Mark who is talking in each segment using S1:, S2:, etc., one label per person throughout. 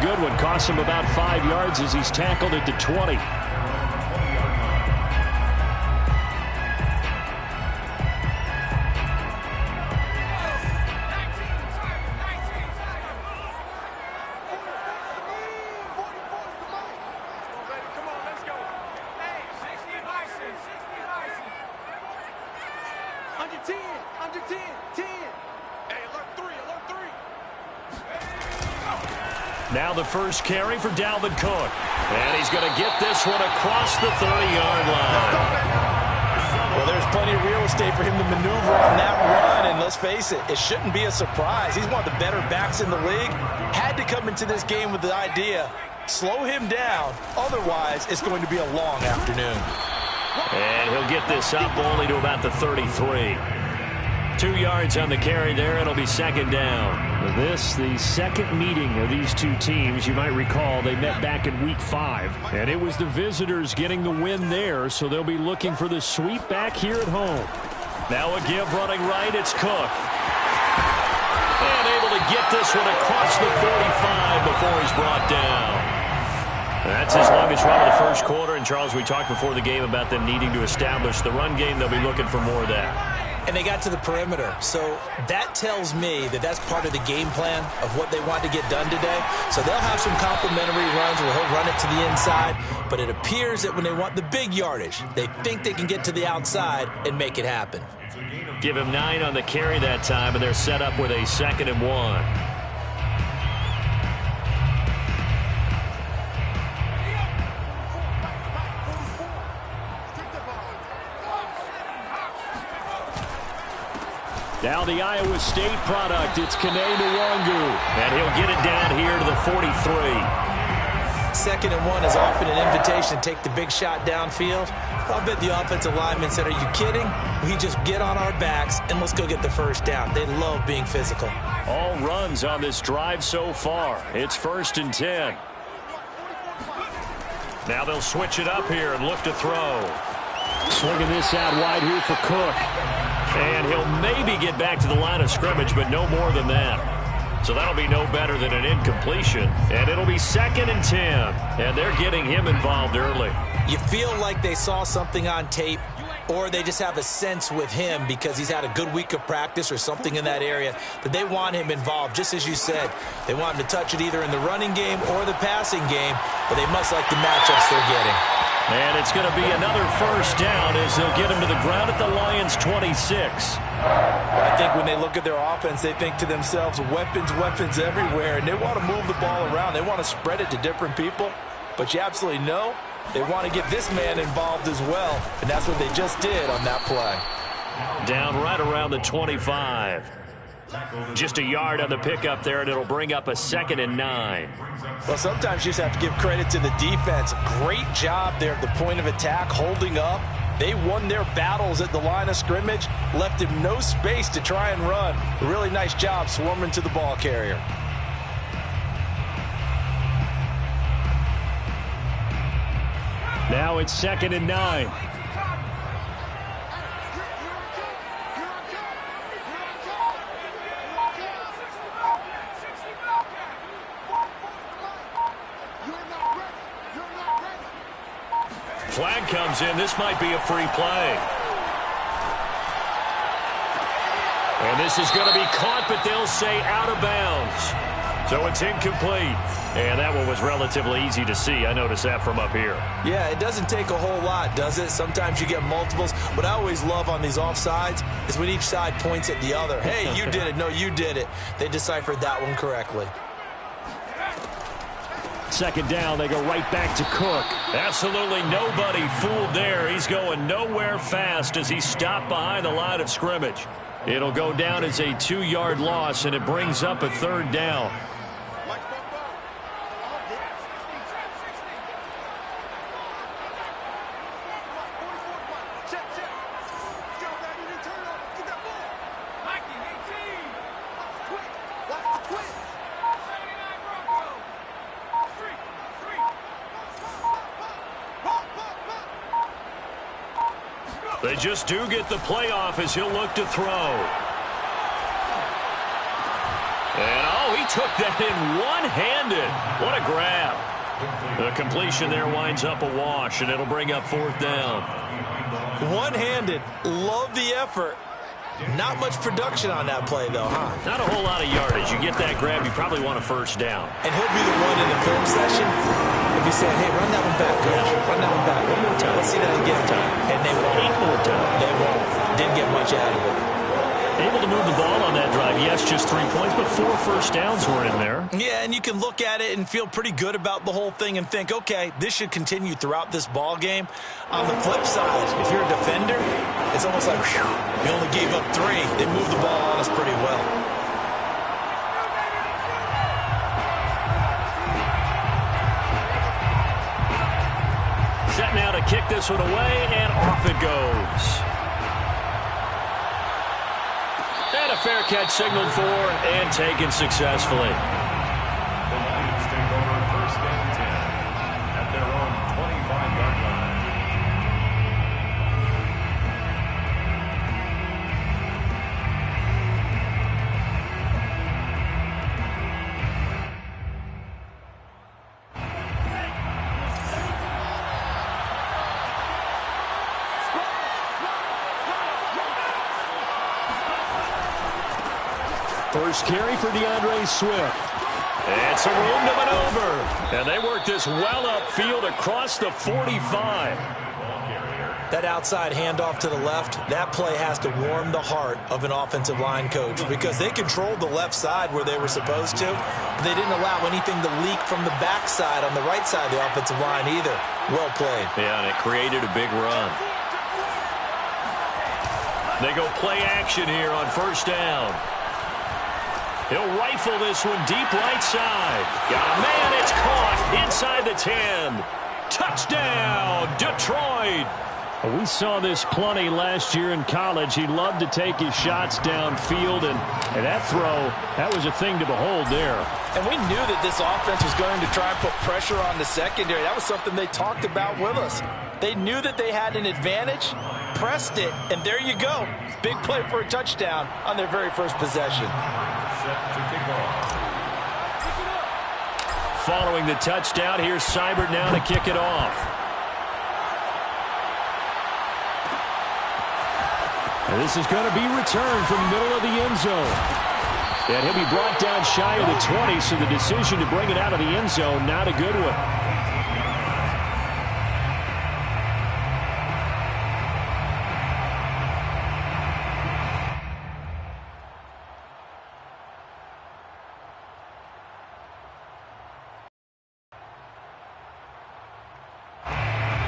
S1: good one. Cost him about 5 yards as he's tackled at the 20. Now the first carry for Dalvin Cook. And he's going to get this one across the 30-yard line.
S2: Well, there's plenty of real estate for him to maneuver on that run. And let's face it, it shouldn't be a surprise. He's one of the better backs in the league. Had to come into this game with the idea, slow him down. Otherwise, it's going to be a long afternoon.
S1: And he'll get this up only to about the 33. 2 yards on the carry there. It'll be second down. This, the second meeting of these two teams. You might recall they met back in Week 5. And it was the visitors getting the win there, so they'll be looking for the sweep back here at home. Now a give running right. It's Cook. And able to get this one across the 45 before he's brought down. That's his longest run of the first quarter. And, Charles, we talked before the game about them needing to establish the run game. They'll be looking for more of that.
S2: And they got to the perimeter. So that tells me that that's part of the game plan of what they want to get done today. So they'll have some complimentary runs where he'll run it to the inside. But it appears that when they want the big yardage, they think they can get to the outside and make it happen.
S1: Give him 9 on the carry that time, and they're set up with a 2nd and 1. Now the Iowa State product, it's Kene Nwangu. And he'll get it down here to the 43.
S2: 2nd and 1 is often an invitation to take the big shot downfield. I bet the offensive lineman said, are you kidding? We just get on our backs and let's go get the first down. They love being physical.
S1: All runs on this drive so far. It's 1st and 10. Now they'll switch it up here and look to throw. Swinging this out wide here for Cook. And he'll maybe get back to the line of scrimmage, but no more than that. So that'll be no better than an incompletion. And it'll be 2nd and 10. And they're getting him involved early.
S2: You feel like they saw something on tape, or they just have a sense with him because he's had a good week of practice or something in that area that they want him involved. Just as you said, they want him to touch it either in the running game or the passing game, but they must like the matchups they're getting.
S1: And it's going to be another first down as they'll get him to the ground at the Lions' 26.
S2: I think when they look at their offense, they think to themselves, weapons, weapons everywhere, and they want to move the ball around. They want to spread it to different people, but you absolutely know they want to get this man involved as well, and that's what they just did on that play.
S1: Down right around the 25. Just a yard on the pickup there, and it'll bring up a 2nd and 9.
S2: Well, sometimes you just have to give credit to the defense. Great job there at the point of attack, holding up. They won their battles at the line of scrimmage, left him no space to try and run. A really nice job swarming to the ball carrier.
S1: Now it's 2nd and 9. Flag comes in. This might be a free play. And this is going to be caught, but they'll say out of bounds. So it's incomplete. And that one was relatively easy to see. I noticed that from up here.
S2: Yeah, it doesn't take a whole lot, does it? Sometimes you get multiples. What I always love on these offsides is when each side points at the other. Hey, you did it. No, you did it. They deciphered that one correctly.
S1: 2nd down, they go right back to Cook. Absolutely nobody fooled there. He's going nowhere fast as he's stopped behind the line of scrimmage. It'll go down as a 2-yard loss, and it brings up a 3rd down. They just do get the playoff as he'll look to throw. And, oh, he took that in one-handed. What a grab. The completion there winds up a wash, and it'll bring up 4th down.
S2: One-handed. Love the effort. Not much production on that play, though, huh?
S1: Not a whole lot of yardage. You get that grab, you probably want a 1st down.
S2: And he'll be the one in the film session if he said, hey, run that one back, coach. Run that one back. One more time. Let's see that again. And they won't.
S1: 8 more times.
S2: They won't. Didn't get much out of it.
S1: Able to move the ball on that drive. Yes, just 3 points, but 4 first downs were in there.
S2: Yeah, and you can look at it and feel pretty good about the whole thing and think, okay, this should continue throughout this ball game. On the flip side, if you're a defender, it's almost like, whew, you only gave up 3. They moved the ball on us pretty well.
S1: Set now to kick this one away, and off it goes. And a fair catch signaled for and taken successfully.
S3: The Lions take over 1st and 10 at their own 25-yard line.
S1: First carry for DeAndre Swift. It's a room to maneuver. And they work this well upfield across the 45.
S2: That outside handoff to the left, that play has to warm the heart of an offensive line coach because they controlled the left side where they were supposed to. But they didn't allow anything to leak from the backside on the right side of the offensive line either. Well played.
S1: Yeah, and it created a big run. They go play action here on 1st down. He'll rifle this one deep right side. Got a man, it's caught inside the 10. Touchdown, Detroit. We saw this plenty last year in college. He loved to take his shots downfield, and that throw, that was a thing to behold there.
S2: And we knew that this offense was going to try and put pressure on the secondary. That was something they talked about with us. They knew that they had an advantage, pressed it, and there you go. Big play for a touchdown on their very first possession.
S3: Set to kick off.
S1: Following the touchdown, here's Seibert now to kick it off. And this is going to be returned from the middle of the end zone. And he'll be brought down shy of the 20, so the decision to bring it out of the end zone, not a good one.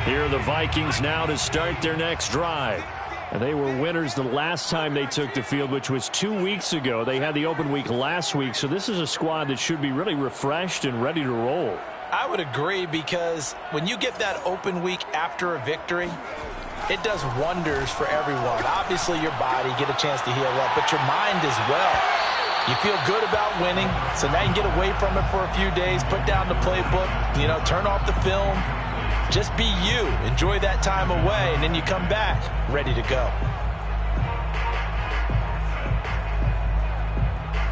S1: Here are the Vikings now to start their next drive. And they were winners the last time they took the field, which was 2 weeks ago. They had the open week last week, so this is a squad that should be really refreshed and ready to roll.
S2: I would agree, because when you get that open week after a victory, it does wonders for everyone. Obviously, your body get a chance to heal up, but your mind as well. You feel good about winning, so now you can get away from it for a few days, put down the playbook, turn off the film. Just be you. Enjoy that time away, and then you come back ready to go.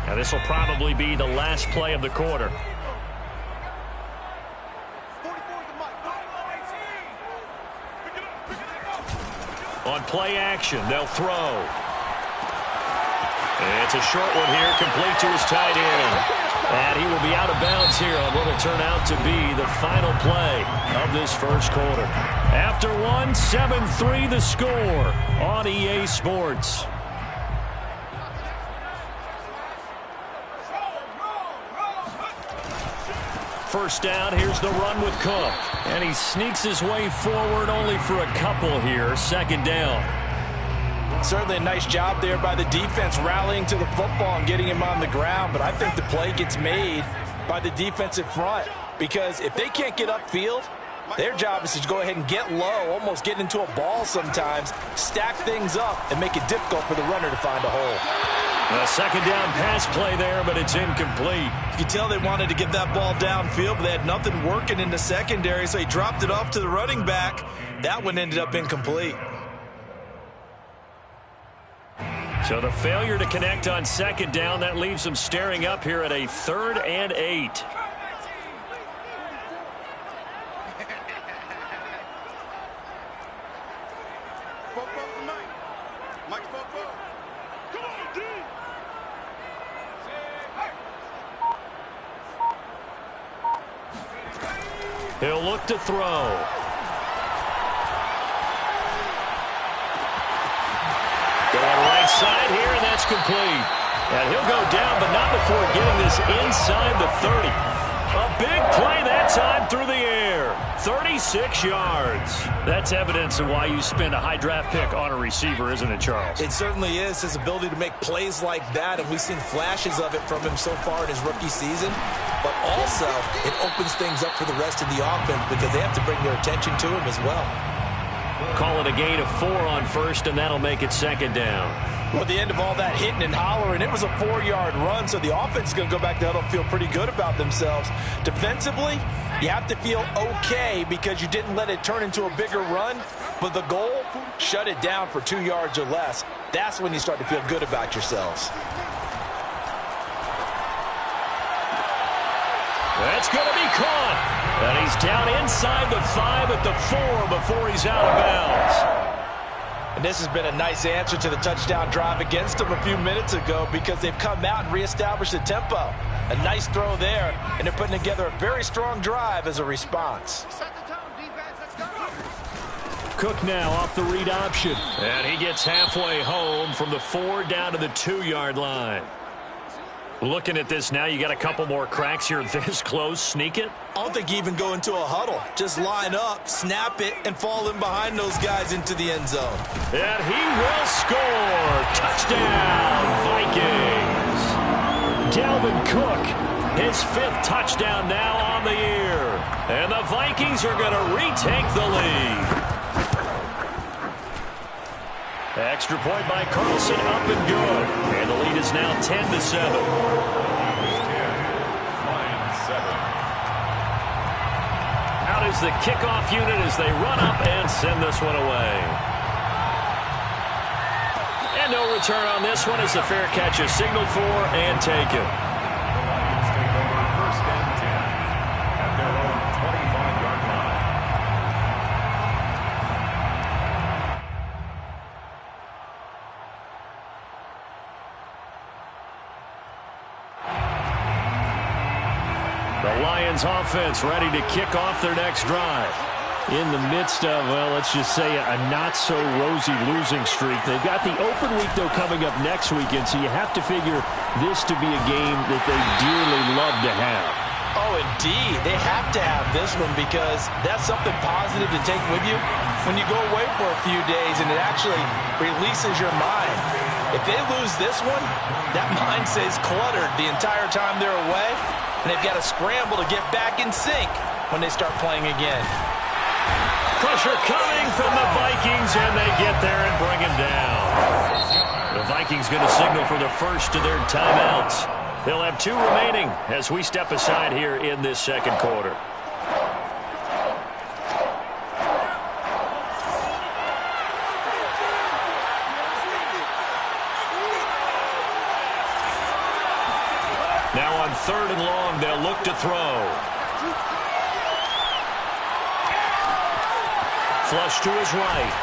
S1: Now this will probably be the last play of the quarter. On play action, they'll throw. It's a short one here, complete to his tight end. And he will be out of bounds here on what will turn out to be the final play of this first quarter. After one, 7-3 the score on EA Sports. First down, here's the run with Cook. And he sneaks his way forward only for a couple here. 2nd down.
S2: Certainly a nice job there by the defense rallying to the football and getting him on the ground. But I think the play gets made by the defensive front, because if they can't get upfield, their job is to go ahead and get low, almost get into a ball sometimes, stack things up, and make it difficult for the runner to find a hole.
S1: A 2nd down pass play there, but it's incomplete.
S2: You can tell they wanted to get that ball downfield, but they had nothing working in the secondary, so he dropped it off to the running back. That one ended up incomplete.
S1: So the failure to connect on second down, that leaves them staring up here at a 3rd and 8. He'll look to throw. Going right side here, and that's complete. And he'll go down, but not before getting this inside the 30. A big play that time through the air. 36 yards. That's evidence of why you spend a high draft pick on a receiver, isn't it, Charles?
S2: It certainly is, his ability to make plays like that, and we've seen flashes of it from him so far in his rookie season. But also, it opens things up for the rest of the offense because they have to bring their attention to him as well.
S1: Call it a gain of 4 on first, and that'll make it second down.
S2: Well, at the end of all that hitting and hollering, it was a 4-yard run, so the offense is going to go back to huddle and feel pretty good about themselves. Defensively, you have to feel okay because you didn't let it turn into a bigger run, but the goal, shut it down for 2 yards or less. That's when you start to feel good about yourselves.
S1: That's going to be caught. And he's down inside the 5 at the 4 before he's out of bounds.
S2: And this has been a nice answer to the touchdown drive against them a few minutes ago because they've come out and reestablished the tempo. A nice throw there, and they're putting together a very strong drive as a response.
S1: Cook now off the read option. And he gets halfway home from the 4 down to the 2-yard line. Looking at this now, you got a couple more cracks here this close. Sneak it?
S2: I don't think you even go into a huddle. Just line up, snap it, and fall in behind those guys into the end zone.
S1: And he will score. Touchdown, Vikings. Dalvin Cook, his 5th touchdown now on the year. And the Vikings are going to retake the lead. Extra point by Carlson, up and good. And the lead is now 10-7. Out is the kickoff unit as they run up and send this one away. And no return on this one as the fair catch is signaled for and taken.
S3: The Lions take over 1st and 10 at their own 25-yard line.
S1: The Lions offense ready to kick off their next drive. In the midst of, well, let's just say a not-so-rosy losing streak. They've got the open week, though, coming up next weekend, so you have to figure this to be a game that they dearly love to have.
S2: Oh, indeed. They have to have this one because that's something positive to take with you when you go away for a few days, and it actually releases your mind. If they lose this one, that mind stays cluttered the entire time they're away, and they've got to scramble to get back in sync when they start playing again.
S1: Pressure coming from the Vikings, and they get there and bring him down. The Vikings going to signal for the first of their timeouts. They'll have 2 remaining as we step aside here in this second quarter. Now on 3rd and long, they'll look to throw. Flush to his right.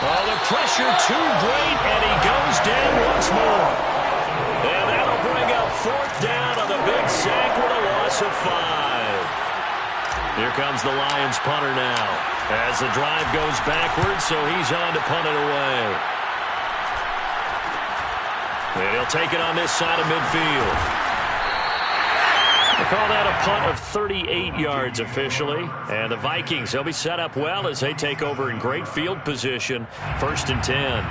S1: Oh, the pressure too great, and he goes down once more. And that'll bring up 4th down on the big sack with a loss of 5. Here comes the Lions punter now. As the drive goes backwards, so he's on to punt it away. And he'll take it on this side of midfield. They call that a punt of 38 yards officially. And the Vikings, they'll be set up well as they take over in great field position. 1st and 10.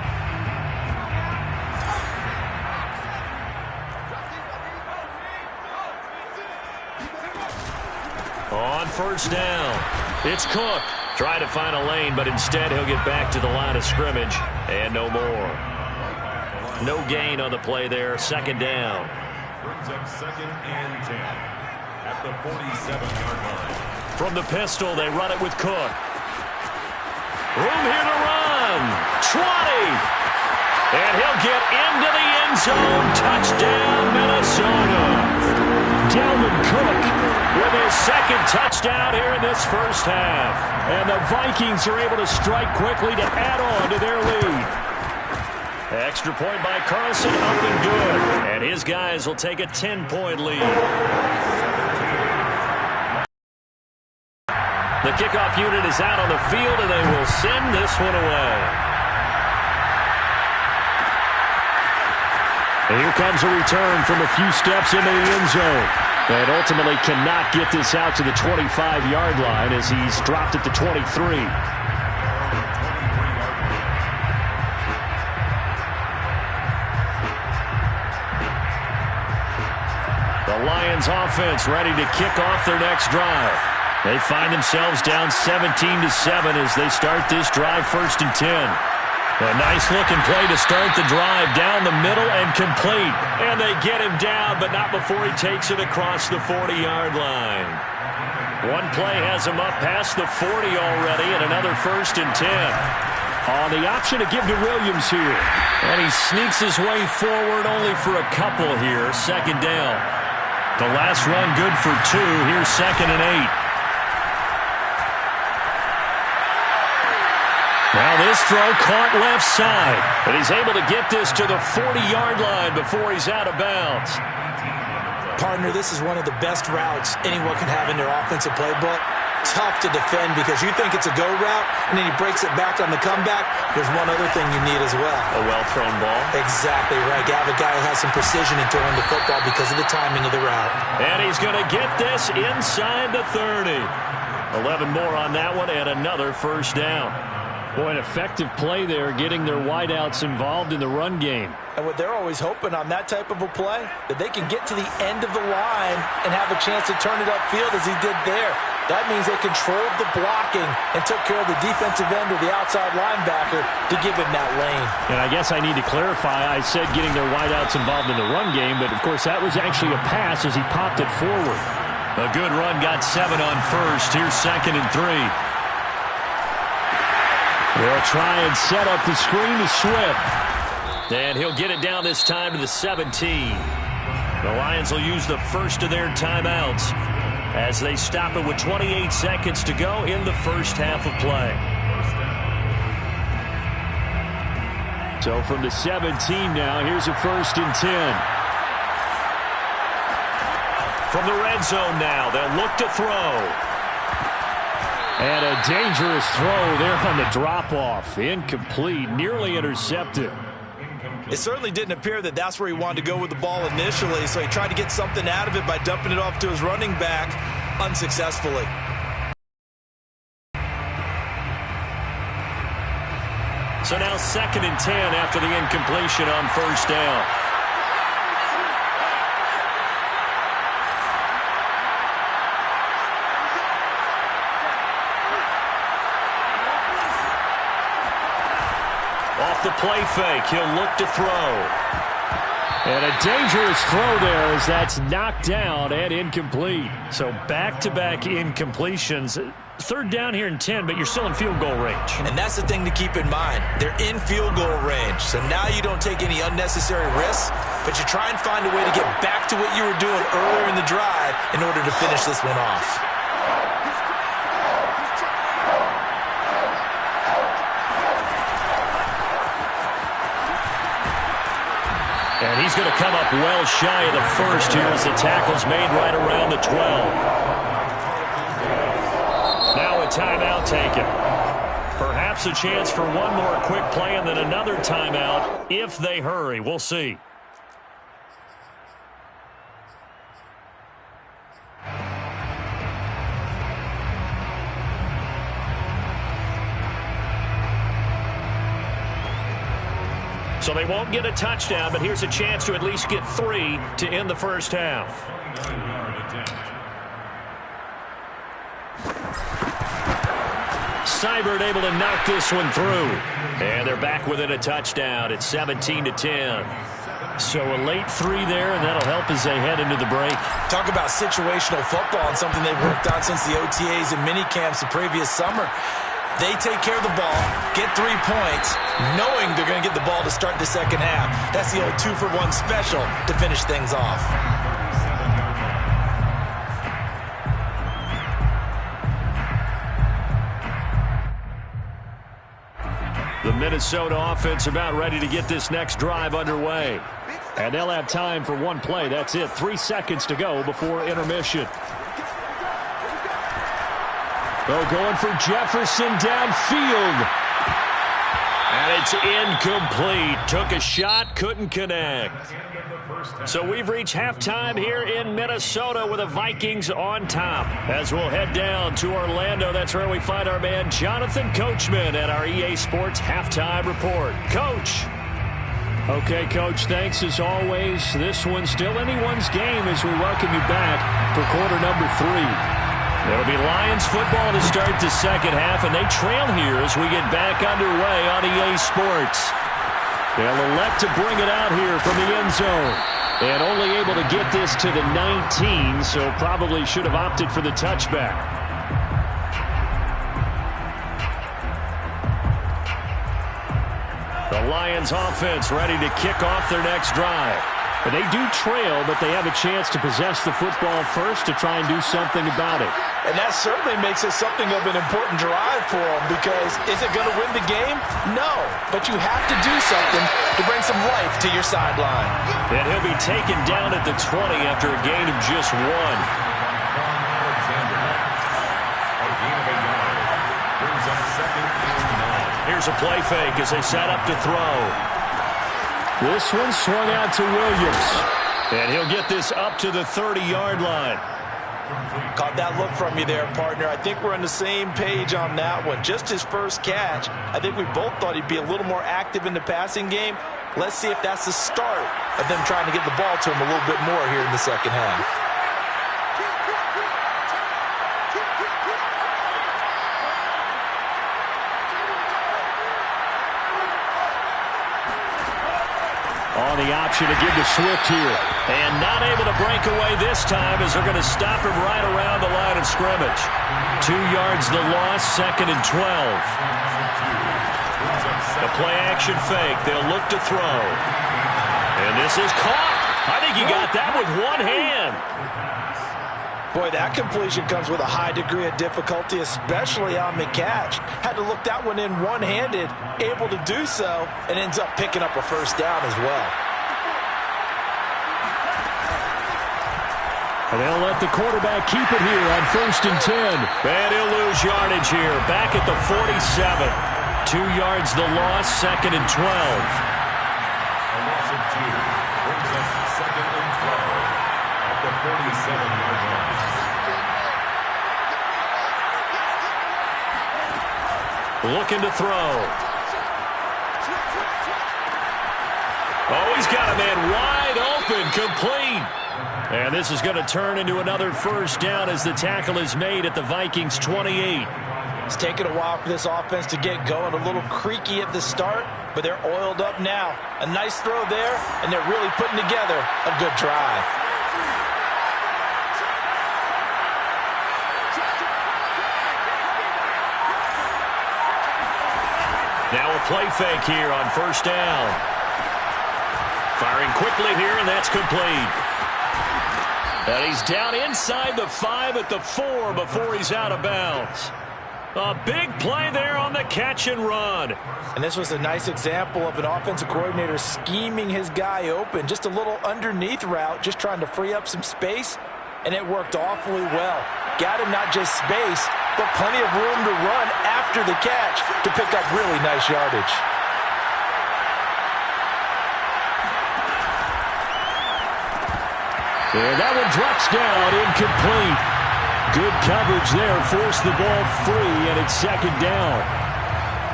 S1: On 1st down, it's Cook. Trying to find a lane, but instead he'll get back to the line of scrimmage. And no more. No gain on the play there. 2nd down.
S3: Brings up 2nd and 10. At the 47-yard line.
S1: From the pistol, they run it with Cook. Room here to run. 20. And he'll get into the end zone. Touchdown, Minnesota. Dalvin Cook with his second touchdown here in this first half. And the Vikings are able to strike quickly to add on to their lead. Extra point by Carlson, up and good. And his guys will take a 10-point lead. The kickoff unit is out on the field, and they will send this one away. And here comes a return from a few steps into the end zone. And ultimately cannot get this out to the 25-yard line as he's dropped it to 23. The Lions offense ready to kick off their next drive. They find themselves down 17-7 as they start this drive 1st and 10. A nice-looking play to start the drive down the middle and complete. And they get him down, but not before he takes it across the 40-yard line. One play has him up past the 40 already, and another 1st and 10. On the option to give to Williams here. And he sneaks his way forward only for a couple here. 2nd down. The last run good for 2. Here's 2nd and 8. Now this throw caught left side, but he's able to get this to the 40-yard line before he's out of bounds.
S2: Partner, this is one of the best routes anyone can have in their offensive playbook. Tough to defend because you think it's a go route, and then he breaks it back on the comeback. There's one other thing you need as well.
S1: A well-thrown ball.
S2: Exactly right. You have a guy who has some precision in throwing the football because of the timing of the route.
S1: And he's going to get this inside the 30. 11 more on that one and another 1st down. Boy, an effective play there, getting their wideouts involved in the run game.
S2: And what they're always hoping on that type of a play, that they can get to the end of the line and have a chance to turn it upfield as he did there. That means they controlled the blocking and took care of the defensive end or the outside linebacker to give him that lane. And
S1: I guess I need to clarify, I said getting their wideouts involved in the run game, but of course that was actually a pass as he popped it forward. A good run, got 7 on 1st. Here's 2nd and 3. They'll try and set up the screen to Swift. And he'll get it down this time to the 17. The Lions will use the first of their timeouts as they stop it with 28 seconds to go in the first half of play. So from the 17 now, here's a 1st and 10. From the red zone now, they'll look to throw. And a dangerous throw there on the drop-off. Incomplete, nearly intercepted.
S2: It certainly didn't appear that that's where he wanted to go with the ball initially, so he tried to get something out of it by dumping it off to his running back unsuccessfully.
S1: So now 2nd and 10 after the incompletion on 1st down. Off the play fake, he'll look to throw. And a dangerous throw there as that's knocked down and incomplete. So back-to-back incompletions. 3rd down here and 10, but you're still in field goal range.
S2: And that's the thing to keep in mind. They're in field goal range. So now you don't take any unnecessary risks, but you try and find a way to get back to what you were doing earlier in the drive in order to finish this one off.
S1: And he's going to come up well shy of the 1st here as the tackle's made right around the 12. Now a timeout taken. Perhaps a chance for one more quick play and then another timeout if they hurry. We'll see. So they won't get a touchdown, but here's a chance to at least get 3 to end the first half. Seibert able to knock this one through. And they're back within a touchdown. It's 17-10. So a late 3 there, and that'll help as they head into the break.
S2: Talk about situational football and something they've worked on since the OTAs and mini camps the previous summer. They take care of the ball, get 3 points, knowing they're going to get the ball to start the second half. That's the old 2-for-1 special to finish things off.
S1: The Minnesota offense about ready to get this next drive underway. And they'll have time for one play. That's it. 3 seconds to go before intermission. They're going for Jefferson downfield. And it's incomplete. Took a shot, couldn't connect. So we've reached halftime here in Minnesota with the Vikings on top. As we'll head down to Orlando, that's where we find our man Jonathan Coachman at our EA Sports Halftime Report. Coach. Okay, Coach, thanks as always. This one's still anyone's game as we welcome you back for quarter number 3. It'll be Lions football to start the second half, and they trail here as we get back underway on EA Sports. They'll elect to bring it out here from the end zone. And only able to get this to the 19, so probably should have opted for the touchback. The Lions offense ready to kick off their next drive. And they do trail, but they have a chance to possess the football first to try and do something about it.
S2: And that certainly makes it something of an important drive for them, because is it going to win the game? No, but you have to do something to bring some life to your sideline.
S1: And he'll be taken down at the 20 after a gain of just 1. Here's a play fake as they set up to throw. This one swung out to Williams. And he'll get this up to the 30-yard line.
S2: Caught that look from you there, partner. I think we're on the same page on that one. Just his first catch. I think we both thought he'd be a little more active in the passing game. Let's see if that's the start of them trying to get the ball to him a little bit more here in the second half.
S1: On the option to give to Swift here. And not able to break away this time as they're going to stop him right around the line of scrimmage. 2 yards the loss, 2nd and 12. The play action fake. They'll look to throw. And this is caught. I think he got that with one hand.
S2: Boy, that completion comes with a high degree of difficulty, especially on the catch. Had to look that one in one-handed, able to do so, and ends up picking up a first down as well.
S1: And they'll let the quarterback keep it here on 1st and 10. And he'll lose yardage here, back at the 47. 2 yards the loss, 2nd and 12.
S3: A loss of 2 brings us 2nd and 12 at the 47-yard line.
S1: Looking to throw. Oh, he's got a man wide open, complete. And this is going to turn into another first down as the tackle is made at the Vikings 28.
S2: It's taken a while for this offense to get going. A little creaky at the start, but they're oiled up now. A nice throw there, and they're really putting together a good drive.
S1: Now a play fake here on 1st down. Firing quickly here, and that's complete. And he's down inside the 5 at the 4 before he's out of bounds. A big play there on the catch and run.
S2: And this was a nice example of an offensive coordinator scheming his guy open. Just a little underneath route, just trying to free up some space, and it worked awfully well. Got him not just space, but plenty of room to run after the catch to pick up really nice yardage.
S1: And that one drops down, incomplete. Good coverage there, forced the ball free, and it's 2nd down.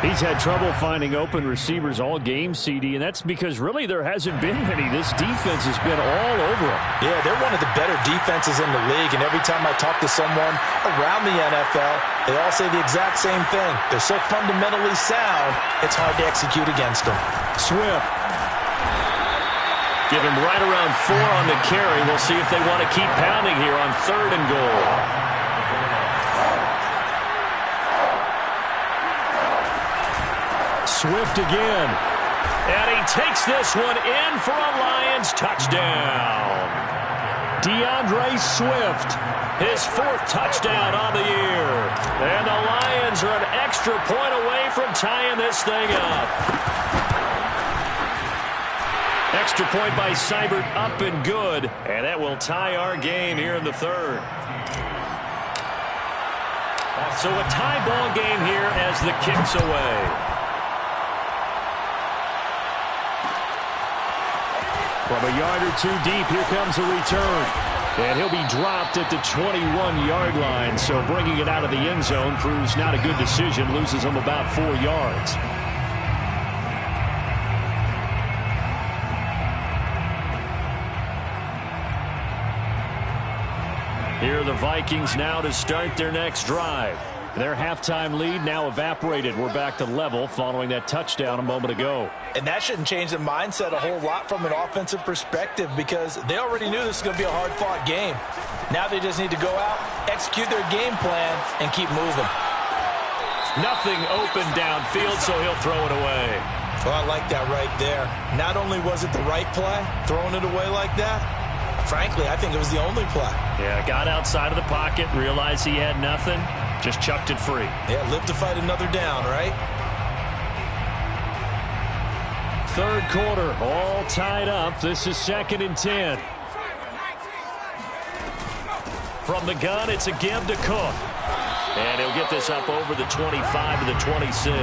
S1: He's had trouble finding open receivers all game, CD, and that's because really there hasn't been many. This defense has been all over him.
S2: Yeah, they're one of the better defenses in the league, and every time I talk to someone around the NFL, they all say the exact same thing. They're so fundamentally sound, it's hard to execute against them.
S1: Swift. Give him right around 4 on the carry. We'll see if they want to keep pounding here on 3rd and goal. Swift again. And he takes this one in for a Lions touchdown. DeAndre Swift, his 4th touchdown on the year. And the Lions are an extra point away from tying this thing up. Extra point by Seibert, up and good. And that will tie our game here in the 3rd. So a tie ball game here as the kick's away. From a yard or 2 deep, here comes a return. And he'll be dropped at the 21-yard line. So bringing it out of the end zone proves not a good decision. Loses him about 4 yards. Here are the Vikings now to start their next drive. Their halftime lead now evaporated. We're back to level following that touchdown a moment ago.
S2: And that shouldn't change the mindset a whole lot from an offensive perspective because they already knew this was going to be a hard-fought game. Now they just need to go out, execute their game plan, and keep moving.
S1: Nothing open downfield, so he'll throw it away.
S2: Well, I like that right there. Not only was it the right play, throwing it away like that, frankly, I think it was the only play.
S1: Yeah, got outside of the pocket, realized he had nothing, just chucked it free.
S2: Yeah, live to fight another down, right?
S1: 3rd quarter, all tied up. This is 2nd and 10. From the gun, it's a give to Cook. And he'll get this up over the 25 to the 26.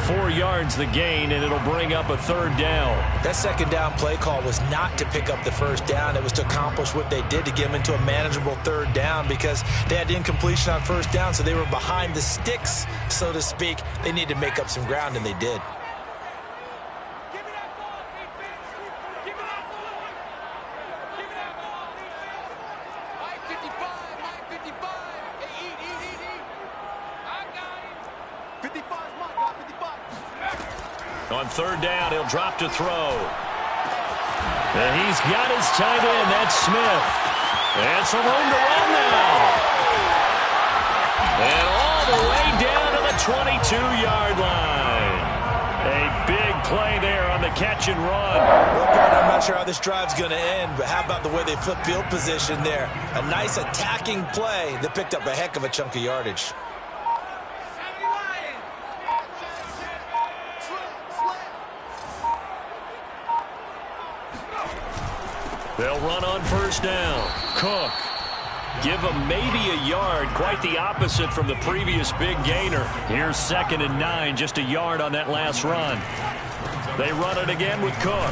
S1: 4 yards the gain, and it'll bring up a 3rd down.
S2: That 2nd down play call was not to pick up the 1st down. It was to accomplish what they did to get them into a manageable 3rd down because they had incompletion on 1st down, so they were behind the sticks, so to speak. They needed to make up some ground, and they did.
S1: On 3rd down, he'll drop to throw. And he's got his tight end. That's Smith. And some room to run now. And all the way down to the 22-yard line. A big play there on the catch and run.
S2: Well, I'm not sure how this drive's going to end, but how about the way they flip field position there? A nice attacking play that picked up a heck of a chunk of yardage.
S1: They'll run on 1st down. Cook. Give him maybe a yard. Quite the opposite from the previous big gainer. Here's 2nd and 9. Just a yard on that last run. They run it again with Cook.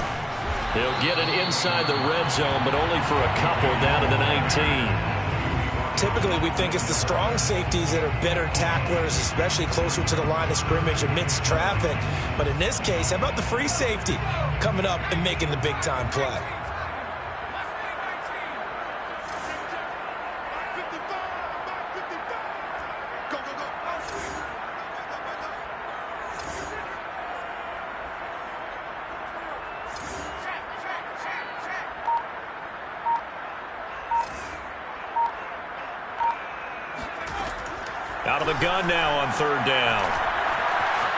S1: He'll get it inside the red zone, but only for a couple down to the 19.
S2: Typically, we think it's the strong safeties that are better tacklers, especially closer to the line of scrimmage amidst traffic. But in this case, how about the free safety coming up and making the big-time play?
S1: Out of the gun now on 3rd down.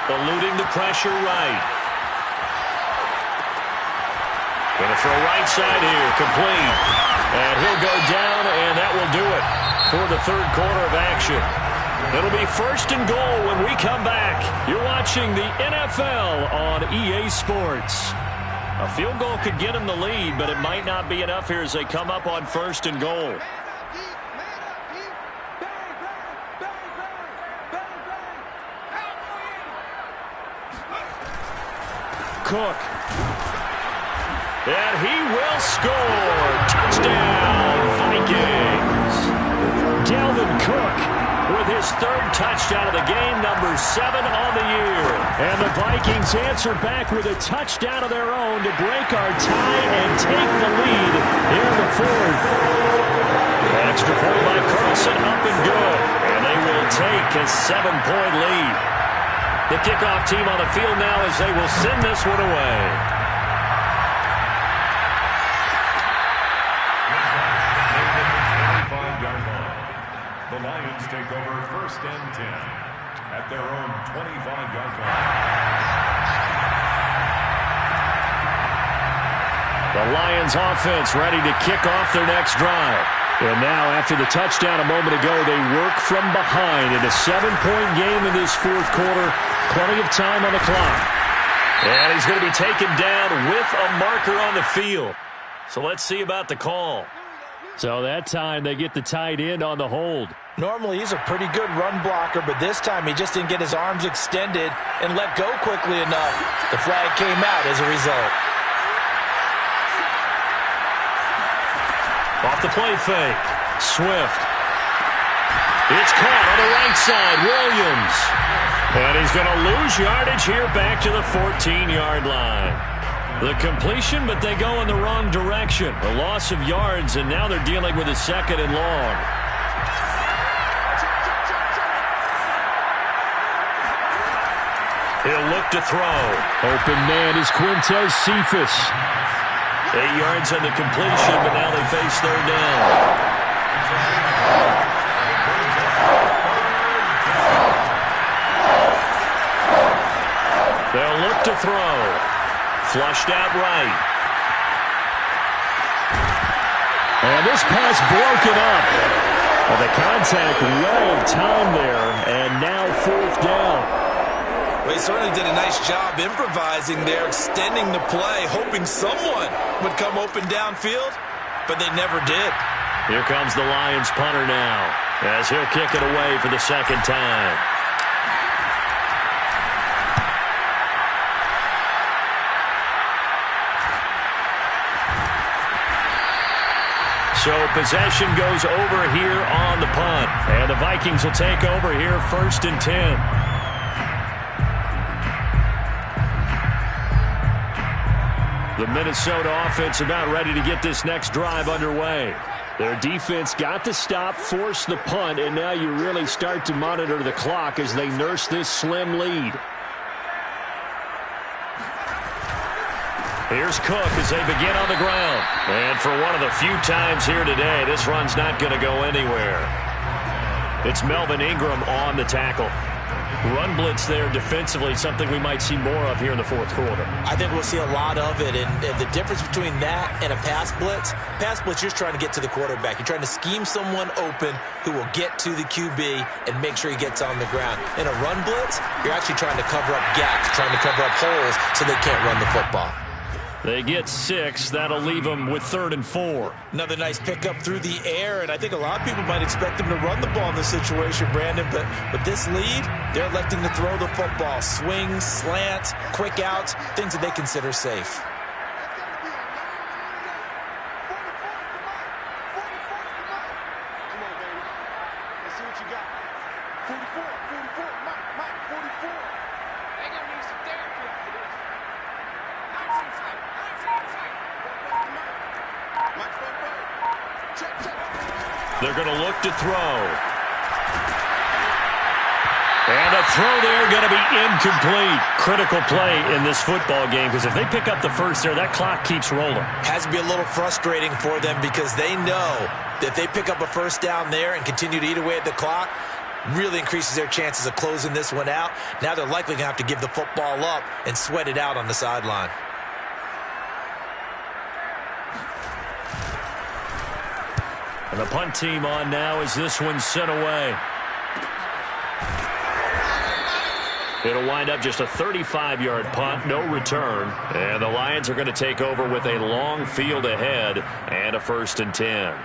S1: Eluding the pressure right. Going to throw right side here. Complete. And he'll go down, and that will do it for the 3rd quarter of action. It'll be 1st and goal when we come back. You're watching the NFL on EA Sports. A field goal could get him the lead, but it might not be enough here as they come up on 1st and goal. Cook. And he will score. Touchdown, Vikings. Dalvin Cook with his 3rd touchdown of the game, number 7 on the year. And the Vikings answer back with a touchdown of their own to break our tie and take the lead in the 4th. Extra point by Carlson, up and good. And they will take a 7-point lead. The kickoff team on the field now as they will send this one away.
S3: The Lions take over 1st and 10. at their own 25-yard line.
S1: The Lions offense ready to kick off their next drive. And now, after the touchdown a moment ago, they work from behind in a 7-point game in this fourth quarter. Plenty of time on the clock. And he's going to be taken down with a marker on the field. So let's see about the call. So that time they get the tight end on the hold.
S2: Normally he's a pretty good run blocker, but this time he just didn't get his arms extended and let go quickly enough. The flag came out as a result.
S1: Off the play fake. Swift. It's caught on the right side. Williams. And he's going to lose yardage here back to the 14-yard line. The completion, but they go in the wrong direction. A loss of yards, and now they're dealing with a 2nd and long. He'll look to throw. Open man is Quintez Cephas. 8 yards on the completion, but now they face 3rd down. They'll look to throw. Flushed out right. And this pass broken up. Well, the contact well timed there, and now 4th down.
S2: Well, he certainly did a nice job improvising there, extending the play, hoping someone would come open downfield, but they never did.
S1: Here comes the Lions punter now, as he'll kick it away for the 2nd time. So possession goes over here on the punt, and the Vikings will take over here 1st and 10. The Minnesota offense about ready to get this next drive underway. Their defense got the stop, forced the punt, and now you really start to monitor the clock as they nurse this slim lead. Here's Cook as they begin on the ground. And for one of the few times here today, this run's not going to go anywhere. It's Melvin Ingram on the tackle. Run blitz there defensively, something we might see more of here in the fourth quarter.
S2: I think we'll see a lot of it, and the difference between that and a pass blitz, you're just trying to get to the quarterback. You're trying to scheme someone open who will get to the QB and make sure he gets on the ground. In a run blitz, you're actually trying to cover up gaps, trying to cover up holes so they can't run the football.
S1: They get 6. That'll leave them with 3rd and 4.
S2: Another nice pickup through the air, and I think a lot of people might expect them to run the ball in this situation, Brandon, but with this lead, they're electing to throw the football. Swings, slants, quick outs, things that they consider safe.
S1: They're going to look to throw. And a throw there going to be incomplete. Critical play in this football game, because if they pick up the first there, that clock keeps rolling.
S2: Has to be a little frustrating for them because they know that if they pick up a first down there and continue to eat away at the clock, really increases their chances of closing this one out. Now they're likely going to have to give the football up and sweat it out on the sideline.
S1: And the punt team on now as this one's sent away. It'll wind up just a 35-yard punt, no return. And the Lions are going to take over with a long field ahead and a 1st and 10.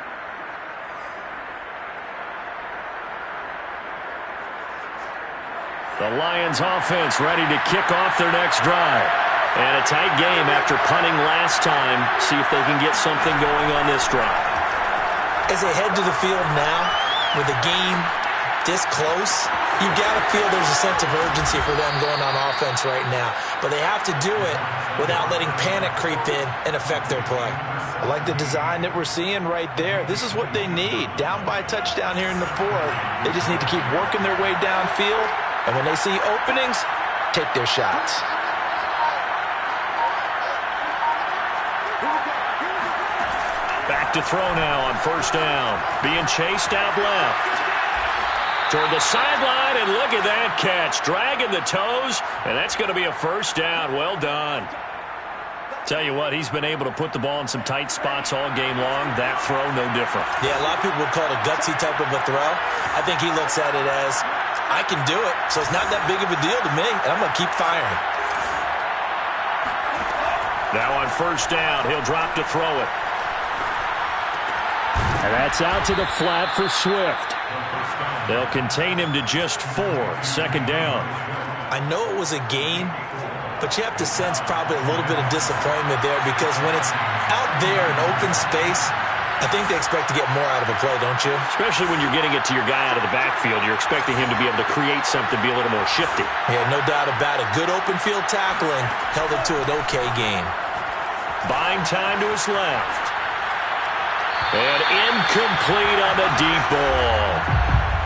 S1: The Lions offense ready to kick off their next drive. And a tight game after punting last time. See if they can get something going on this drive.
S2: As they head to the field now, with the game this close, you've got to feel there's a sense of urgency for them going on offense right now. But they have to do it without letting panic creep in and affect their play. I like the design that we're seeing right there. This is what they need. Down by a touchdown here in the 4th. They just need to keep working their way downfield. And when they see openings, take their shots.
S1: Back to throw now on 1st down. Being chased out left. Toward the sideline, and look at that catch. Dragging the toes, and that's going to be a first down. Well done. Tell you what, he's been able to put the ball in some tight spots all game long. That throw, no different.
S2: Yeah, a lot of people would call it a gutsy type of a throw. I think he looks at it as, I can do it, so it's not that big of a deal to me, and I'm going to keep firing.
S1: Now on first down, he'll drop to throw it. And that's out to the flat for Swift. They'll contain him to just 4. Second down.
S2: I know it was a gain, but you have to sense probably a little bit of disappointment there because when it's out there in open space, I think they expect to get more out of a play, don't you?
S1: Especially when you're getting it to your guy out of the backfield. You're expecting him to be able to create something, be a little more shifty.
S2: Yeah, no doubt about it. Good open field tackling held it to an okay game.
S1: Buying time to his left. And incomplete on the deep ball.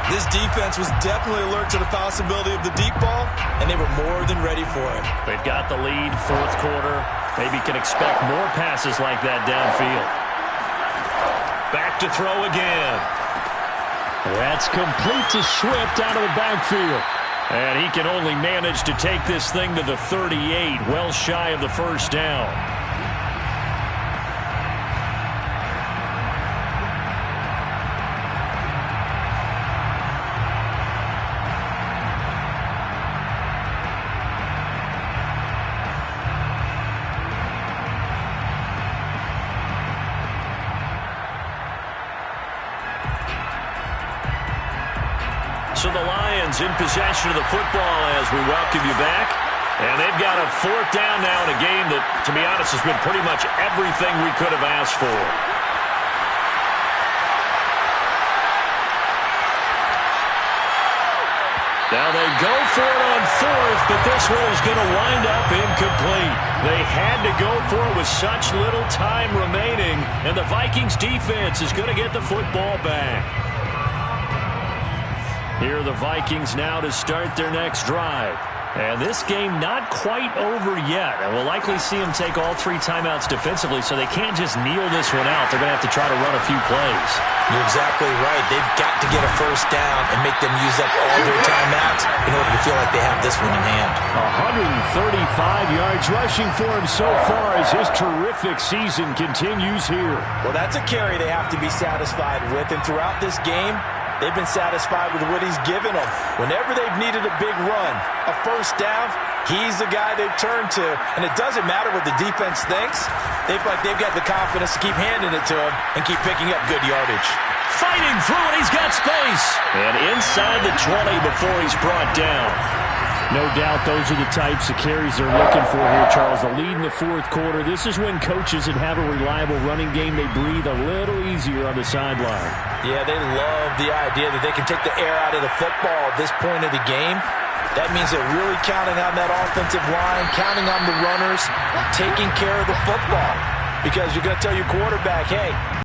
S2: This defense was definitely alert to the possibility of the deep ball, and they were more than ready for it.
S1: They've got the lead, fourth quarter. Maybe can expect more passes like that downfield. Back to throw again. That's complete to Swift out of the backfield. And he can only manage to take this thing to the 38, well shy of the first down. So the Lions in possession of the football as we welcome you back. And they've got a fourth down now in a game that, to be honest, has been pretty much everything we could have asked for. Now they go for it on fourth, but this one is going to wind up incomplete. They had to go for it with such little time remaining, and the Vikings defense is going to get the football back. Here are the Vikings now to start their next drive. And this game not quite over yet. And we'll likely see them take all 3 timeouts defensively, so they can't just kneel this one out. They're going to have to try to run a few plays.
S2: You're exactly right. They've got to get a first down and make them use up all their timeouts in order to feel like they have this one in hand.
S1: 135 yards rushing for him so far as his terrific season continues here.
S2: Well, that's a carry they have to be satisfied with. And throughout this game, they've been satisfied with what he's given them. Whenever they've needed a big run, a first down, he's the guy they've turned to. And it doesn't matter what the defense thinks. They feel like they've got the confidence to keep handing it to him and keep picking up good yardage.
S1: Fighting through it, he's got space. And inside the 20 before he's brought down. No doubt those are the types of carries they're looking for here, Charles. The lead in the fourth quarter. This is when coaches that have a reliable running game, they breathe a little easier on the sideline.
S2: Yeah, they love the idea that they can take the air out of the football at this point of the game. That means they're really counting on that offensive line, counting on the runners, taking care of the football. Because you're going to tell your quarterback, hey,